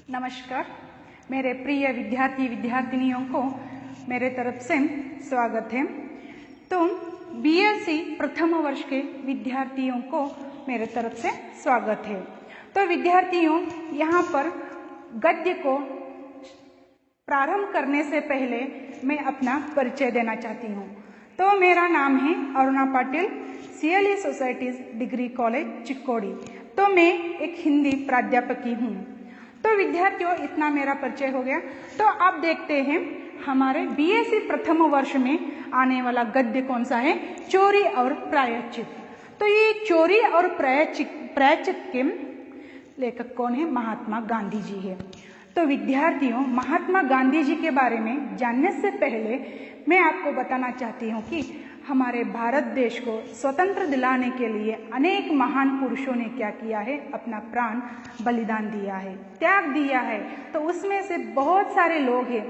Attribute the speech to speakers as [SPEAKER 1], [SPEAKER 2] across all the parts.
[SPEAKER 1] नमस्कार। मेरे प्रिय विद्यार्थी विद्यार्थिनियों को मेरे तरफ से स्वागत है। तो बीएससी प्रथम वर्ष के विद्यार्थियों को मेरे तरफ से स्वागत है। तो विद्यार्थियों, यहाँ पर गद्य को प्रारंभ करने से पहले मैं अपना परिचय देना चाहती हूँ। तो मेरा नाम है Aruna Patil, CLE societies degree college Chikkodi. तो मैं एक हिंदी प्राध्यापकी हूँ। तो विद्यार्थियों, इतना मेरा परिचय हो गया। तो आप देखते हैं हमारे बीएससी प्रथम वर्ष में आने वाला गद्य कौन सा है? चोरी और प्रायश्चित। तो ये चोरी और प्रायश्चित के लेखक कौन है? महात्मा गांधी जी है। तो विद्यार्थियों, महात्मा गांधी जी के बारे में जानने से पहले मैं आपको बताना चाहती हूँ कि हमारे भारत देश को स्वतंत्र दिलाने के लिए अनेक महान पुरुषों ने क्या किया है? अपना प्राण बलिदान दिया है, त्याग दिया है। तो उसमें से बहुत सारे लोग हैं,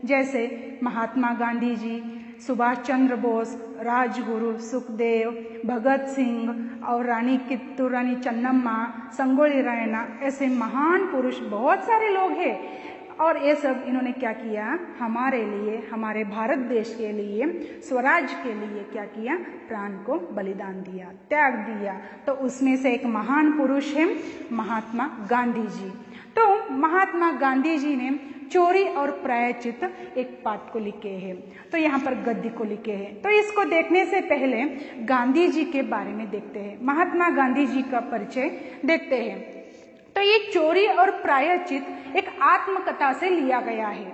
[SPEAKER 1] जैसे महात्मा गांधी जी, सुभाष चंद्र बोस, राजगुरु, सुखदेव, भगत सिंह और रानी कित्तूर रानी चन्नम्मा, संगोली रायण्णा, ऐसे महान पुरुष बहुत सारे लोग हैं। और ये सब इन्होंने क्या किया? हमारे लिए, हमारे भारत देश के लिए, स्वराज के लिए क्या किया? प्राण को बलिदान दिया, त्याग दिया। तो उसमें से एक महान पुरुष है महात्मा गांधी जी। तो महात्मा गांधी जी ने चोरी और प्रायश्चित एक पाठ को लिखे हैं। तो यहाँ पर गद्य को लिखे हैं। तो इसको देखने से पहले गांधी जी के बारे में देखते हैं, महात्मा गांधी जी का परिचय देखते हैं। तो ये चोरी और प्रायश्चित एक आत्मकथा से लिया गया है।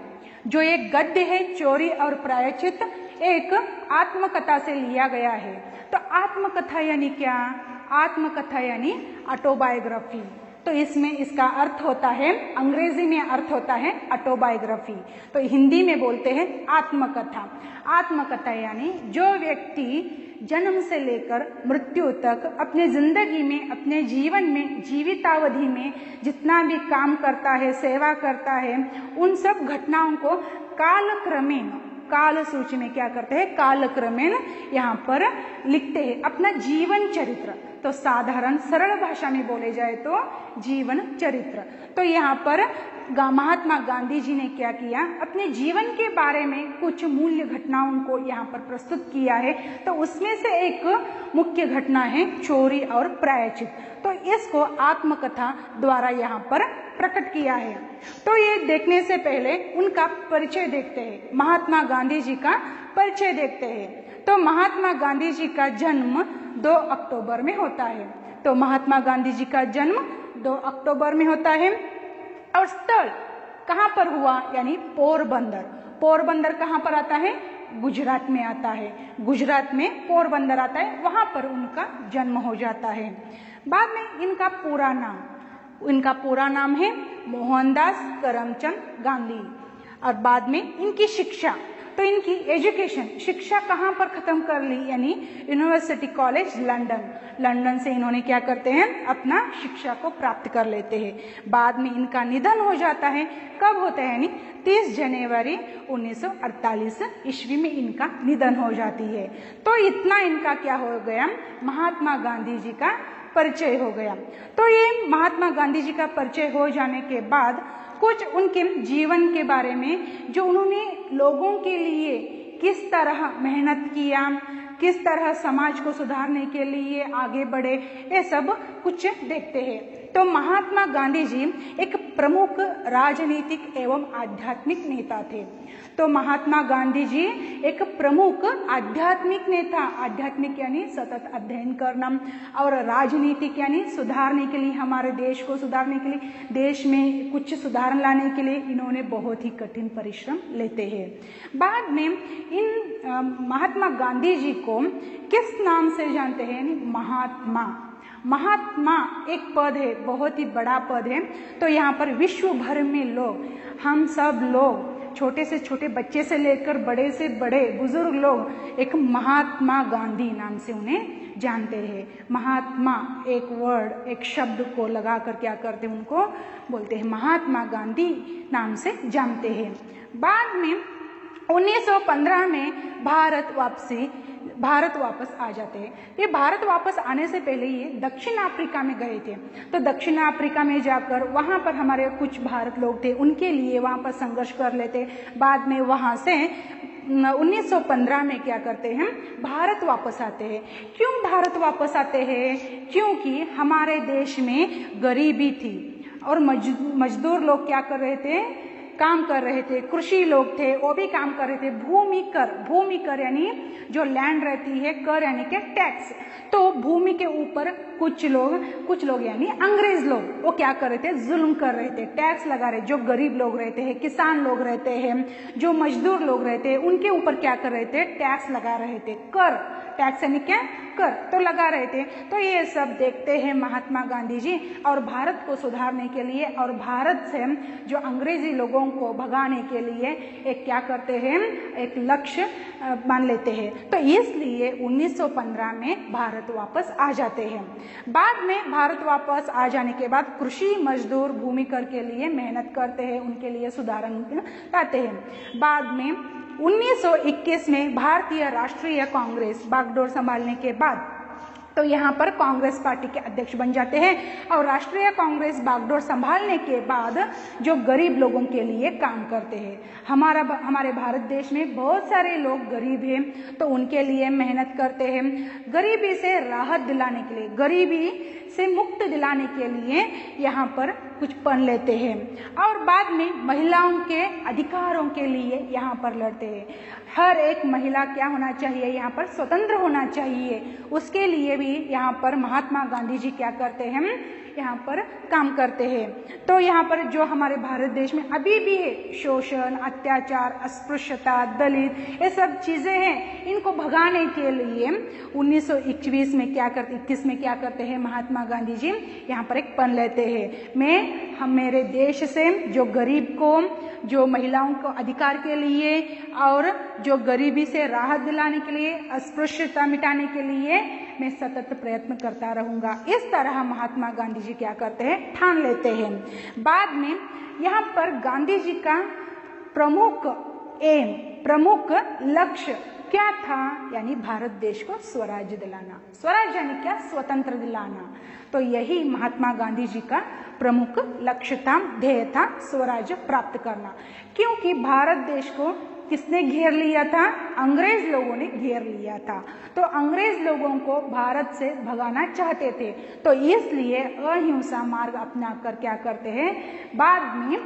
[SPEAKER 1] जो एक गद्य है चोरी और प्रायश्चित, एक आत्मकथा से लिया गया है। तो आत्मकथा यानी क्या? आत्मकथा यानी ऑटोबायोग्राफी। तो इसमें इसका अर्थ होता है, अंग्रेजी में अर्थ होता है ऑटोबायोग्राफी। तो हिंदी में बोलते हैं आत्मकथा। आत्मकथा यानी जो व्यक्ति जन्म से लेकर मृत्यु तक अपने जिंदगी में, अपने जीवन में, जीवितावधि में जितना भी काम करता है, सेवा करता है, उन सब घटनाओं को कालक्रमेण, काल सूची में क्या करते हैं? कालक्रमेण यहाँ पर लिखते हैं अपना जीवन चरित्र। तो साधारण सरल भाषा में बोले जाए तो जीवन चरित्र। तो यहाँ पर महात्मा गांधी जी ने क्या किया? अपने जीवन के बारे में कुछ मूल्य घटनाओं को यहाँ पर प्रस्तुत किया है। तो उसमें से एक मुख्य घटना है चोरी और प्रायश्चित। तो इसको आत्मकथा द्वारा यहाँ पर प्रकट किया है। तो ये देखने से पहले उनका परिचय देखते हैं, महात्मा गांधी जी का परिचय देखते हैं। तो महात्मा गांधी जी का जन्म 2 अक्टूबर में होता है। तो महात्मा गांधी जी का जन्म 2 अक्टूबर में होता है। और स्थल कहाँ पर हुआ? यानी पोरबंदर। पोरबंदर कहाँ पर आता है? गुजरात में आता है। गुजरात में पोरबंदर आता है, वहां पर उनका जन्म हो जाता है। बाद में इनका पूरा नाम है मोहनदास करमचंद गांधी। और बाद में इनकी शिक्षा, तो इनकी एजुकेशन, शिक्षा कहाँ पर खत्म कर ली? यानी यूनिवर्सिटी कॉलेज लंदन से इन्होंने क्या करते हैं? अपना शिक्षा को प्राप्त कर लेते हैं। बाद में इनका निधन हो जाता है। कब होता है? यानी 30 जनवरी 1948 ईस्वी में इनका निधन हो जाती है। तो इतना इनका क्या हो गया? महात्मा गांधी जी का परिचय हो गया। तो ये महात्मा गांधी जी का परिचय हो जाने के बाद कुछ उनके जीवन के बारे में, जो उन्होंने लोगों के लिए किस तरह मेहनत किया, किस तरह समाज को सुधारने के लिए आगे बढ़े, ये सब कुछ देखते हैं। तो महात्मा गांधी जी एक प्रमुख राजनीतिक एवं आध्यात्मिक नेता थे। तो महात्मा गांधी जी एक प्रमुख आध्यात्मिक नेता, आध्यात्मिक यानी सतत अध्ययन करना, और राजनीतिक यानी सुधारने के लिए, हमारे देश को सुधारने के लिए, देश में कुछ सुधार लाने के लिए इन्होंने बहुत ही कठिन परिश्रम लेते हैं। बाद में इन महात्मा गांधी जी को किस नाम से जानते हैं? यानी महात्मा एक पद है, बहुत ही बड़ा पद है। तो यहाँ पर विश्व भर में लोग, हम सब लोग, छोटे से छोटे बच्चे से लेकर बड़े से बड़े बुजुर्ग लोग एक महात्मा गांधी नाम से उन्हें जानते हैं। महात्मा एक वर्ड, एक शब्द को लगा कर क्या करते हैं? उनको बोलते हैं महात्मा गांधी नाम से जानते हैं। बाद में 1915 में भारत वापसी भारत वापस आ जाते हैं। ये भारत वापस आने से पहले ये दक्षिण अफ्रीका में गए थे। तो दक्षिण अफ्रीका में जाकर वहाँ पर हमारे कुछ भारत लोग थे, उनके लिए वहाँ पर संघर्ष कर लेते। बाद में वहाँ से 1915 में क्या करते हैं, भारत वापस आते हैं। क्यों भारत वापस आते हैं? क्योंकि हमारे देश में गरीबी थी और मजदूर लोग क्या कर रहे थे, काम कर रहे थे। कृषि लोग थे, वो भी काम कर रहे थे। भूमि कर यानी जो लैंड रहती है, कर यानी के टैक्स। तो भूमि के ऊपर कुछ लोग यानी अंग्रेज लोग वो क्या कर रहे थे, जुल्म कर रहे थे, टैक्स लगा रहे। जो गरीब लोग रहते हैं, किसान लोग रहते हैं, जो मजदूर लोग रहते हैं, उनके ऊपर क्या कर रहे थे, टैक्स लगा रहे थे। कर, टैक्स यानी क्या, कर तो लगा रहे थे। तो ये सब देखते हैं महात्मा गांधी जी, और भारत को सुधारने के लिए और भारत से जो अंग्रेजी लोगों को भगाने के लिए एक क्या करते हैं, एक लक्ष्य मान लेते हैं। तो इसलिए 1915 में भारत वापस आ जाते हैं। बाद में भारत वापस आ जाने के बाद कृषि मजदूर भूमि कर के लिए मेहनत करते हैं, उनके लिए सुधारण लाते हैं। बाद में 1921 में भारतीय राष्ट्रीय कांग्रेस बागडोर संभालने के बाद तो यहाँ पर कांग्रेस पार्टी के अध्यक्ष बन जाते हैं, और राष्ट्रीय कांग्रेस बागडोर संभालने के बाद जो गरीब लोगों के लिए काम करते हैं। हमारे भारत देश में बहुत सारे लोग गरीब हैं, तो उनके लिए मेहनत करते हैं। गरीबी से राहत दिलाने के लिए, गरीबी से मुक्त दिलाने के लिए यहाँ पर कुछ पन लेते हैं, और बाद में महिलाओं के अधिकारों के लिए यहाँ पर लड़ते हैं। हर एक महिला क्या होना चाहिए, यहाँ पर स्वतंत्र होना चाहिए, उसके लिए भी यहाँ पर महात्मा गांधी जी क्या करते हैं, यहाँ पर काम करते हैं। तो यहाँ पर जो हमारे भारत देश में अभी भी है शोषण, अत्याचार, अस्पृश्यता, दलित, ये सब चीजें हैं, इनको भगाने के लिए 1921 में क्या करते हैं महात्मा गांधी जी, यहाँ पर एक पन लेते हैं। हम मेरे देश से जो गरीब को, जो महिलाओं को अधिकार के लिए और जो गरीबी से राहत दिलाने के लिए, अस्पृश्यता मिटाने के लिए मैं सतत प्रयत्न करता रहूंगा। इस तरह महात्मा गांधी जी क्या करते हैं, ठान लेते हैं। बाद में यहाँ पर गांधी जी का प्रमुख लक्ष्य क्या था, यानी भारत देश को स्वराज्य दिलाना। स्वराज्य यानी क्या, स्वतंत्र दिलाना। तो यही महात्मा गांधी जी का प्रमुख लक्ष्य था, ध्येय था, स्वराज्य प्राप्त करना। क्योंकि भारत देश को किसने घेर लिया था, अंग्रेज लोगों ने घेर लिया था। तो अंग्रेज लोगों को भारत से भगाना चाहते थे, तो इसलिए अहिंसा मार्ग अपना कर क्या करते हैं, बाद में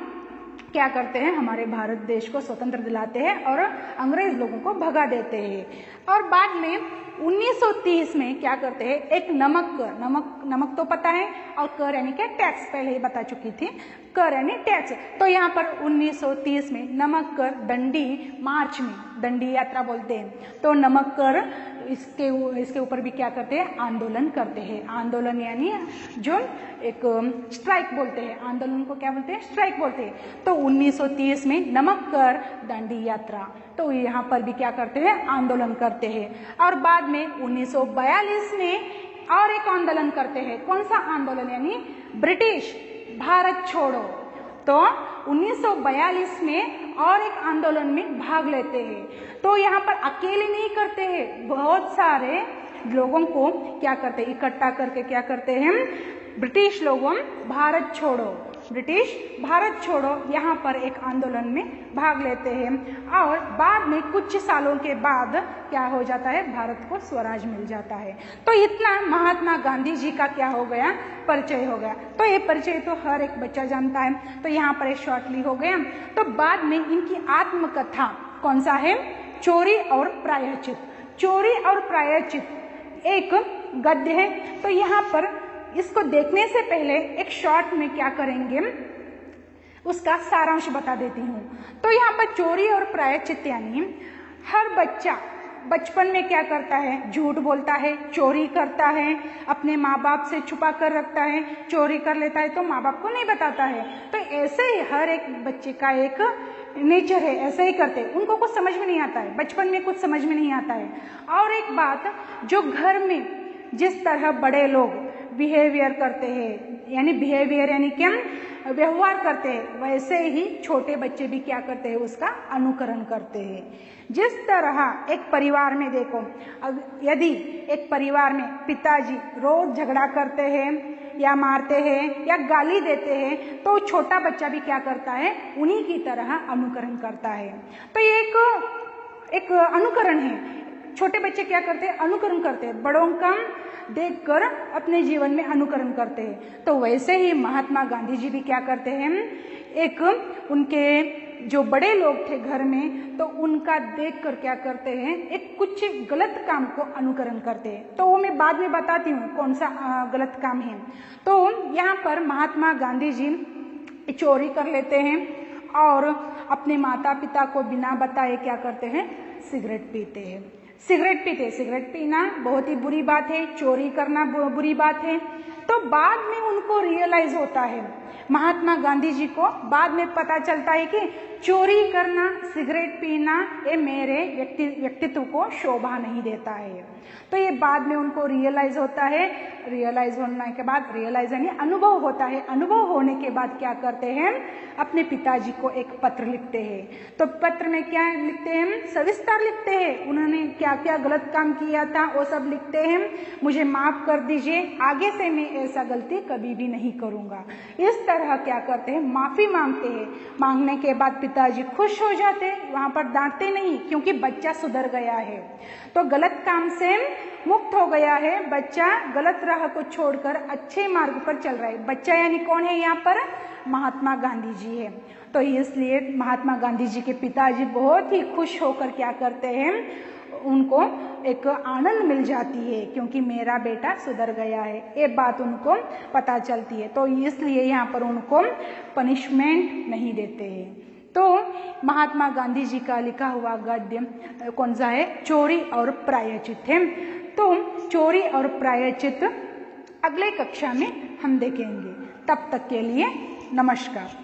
[SPEAKER 1] क्या करते हैं, हमारे भारत देश को स्वतंत्र दिलाते हैं और अंग्रेज लोगों को भगा देते हैं। और बाद में 1930 में क्या करते हैं, एक नमक तो पता है, और कर यानी क्या, टैक्स, पहले ही बता चुकी थी, कर यानी टैक्स। तो यहाँ पर 1930 में नमक कर दंडी मार्च में, दंडी यात्रा बोलते हैं, तो नमक कर इसके ऊपर भी क्या करते हैं, आंदोलन करते हैं। आंदोलन यानी जो एक स्ट्राइक बोलते हैं, आंदोलन को क्या बोलते हैं, स्ट्राइक बोलते हैं। तो 1930 में नमक कर दांडी यात्रा, तो यहाँ पर भी क्या करते हैं, आंदोलन करते हैं। और बाद में 1942 में और एक आंदोलन करते हैं। कौन सा आंदोलन, यानी ब्रिटिश भारत छोड़ो। तो 1942 में और एक आंदोलन में भाग लेते हैं। तो यहाँ पर अकेले नहीं करते हैं, बहुत सारे लोगों को क्या करते हैं, इकट्ठा करके क्या करते हैं, ब्रिटिश लोगों भारत छोड़ो, ब्रिटिश भारत छोड़ो, यहाँ पर एक आंदोलन में भाग लेते हैं। और बाद में कुछ सालों के बाद क्या हो जाता है, भारत को स्वराज मिल जाता है। तो इतना महात्मा गांधी जी का क्या हो गया, परिचय हो गया। तो ये परिचय तो हर एक बच्चा जानता है, तो यहाँ पर एक शॉर्टली हो गया। तो बाद में इनकी आत्मकथा कौन सा है, चोरी और प्रायश्चित। चोरी और प्रायश्चित एक गद्य है। तो यहाँ पर इसको देखने से पहले एक शॉर्ट में क्या करेंगे, उसका सारांश बता देती हूँ। तो यहाँ पर चोरी और प्रायश्चित यानी हर बच्चा बचपन में क्या करता है, झूठ बोलता है, चोरी करता है, अपने माँ बाप से छुपा कर रखता है, चोरी कर लेता है तो माँ बाप को नहीं बताता है। तो ऐसे ही हर एक बच्चे का एक नेचर है, ऐसे ही करते हैं। उनको कुछ समझ में नहीं आता है, बचपन में कुछ समझ में नहीं आता है। और एक बात, जो घर में जिस तरह बड़े लोग बिहेवियर करते हैं, यानी बिहेवियर यानी क्या, व्यवहार करते हैं वैसे ही छोटे बच्चे भी क्या करते हैं, उसका अनुकरण करते हैं। जिस तरह एक परिवार में देखो, यदि एक परिवार में पिताजी रोज झगड़ा करते हैं या मारते हैं या गाली देते हैं, तो छोटा बच्चा भी क्या करता है, उन्हीं की तरह अनुकरण करता है। तो ये एक अनुकरण है। छोटे बच्चे क्या करते हैं, अनुकरण करते हैं, बड़ों का देखकर अपने जीवन में अनुकरण करते हैं। तो वैसे ही महात्मा गांधी जी भी क्या करते हैं, एक उनके जो बड़े लोग थे घर में, तो उनका देखकर क्या करते हैं, एक कुछ गलत काम को अनुकरण करते हैं। तो वो मैं बाद में बताती हूँ कौन सा गलत काम है। तो यहाँ पर महात्मा गांधी जी चोरी कर लेते हैं और अपने माता पिता को बिना बताए क्या करते हैं, सिगरेट पीते हैं। सिगरेट पीना बहुत ही बुरी बात है, चोरी करना बुरी बात है। तो बाद में उनको रियलाइज होता है, महात्मा गांधी जी को बाद में पता चलता है कि चोरी करना, सिगरेट पीना ये मेरे व्यक्तित्व को शोभा नहीं देता है। तो ये बाद में उनको रियलाइज होता है। रियलाइज होने के बाद, रियलाइज यानी अनुभव होता है। अनुभव होने के बाद क्या करते हैं, अपने पिताजी को एक पत्र लिखते हैं। तो पत्र में क्या लिखते हैं, सविस्तार लिखते हैं, उन्होंने क्या क्या गलत काम किया था वो सब लिखते हैं। मुझे माफ कर दीजिए, आगे से मैं ऐसा गलती कभी भी नहीं करूंगा। इस तरह क्या करते हैं, माफी मांगते हैं। मांगने के बाद पिताजी खुश हो जाते हैं, वहां पर डांटते नहीं, क्योंकि बच्चा सुधर गया है, तो गलत काम से मुक्त हो गया है। बच्चा गलत राह को छोड़कर अच्छे मार्ग पर चल रहा है। बच्चा यानी कौन है यहाँ पर, महात्मा गांधी जी है। तो इसलिए महात्मा गांधी जी के पिताजी बहुत ही खुश होकर क्या करते हैं, उनको एक आनंद मिल जाती है, क्योंकि मेरा बेटा सुधर गया है, ये बात उनको पता चलती है। तो इसलिए यहाँ पर उनको पनिशमेंट नहीं देते हैं। तो महात्मा गांधी जी का लिखा हुआ गद्य कौन सा है, चोरी और प्रायश्चित है। तो चोरी और प्रायश्चित अगले कक्षा में हम देखेंगे। तब तक के लिए नमस्कार।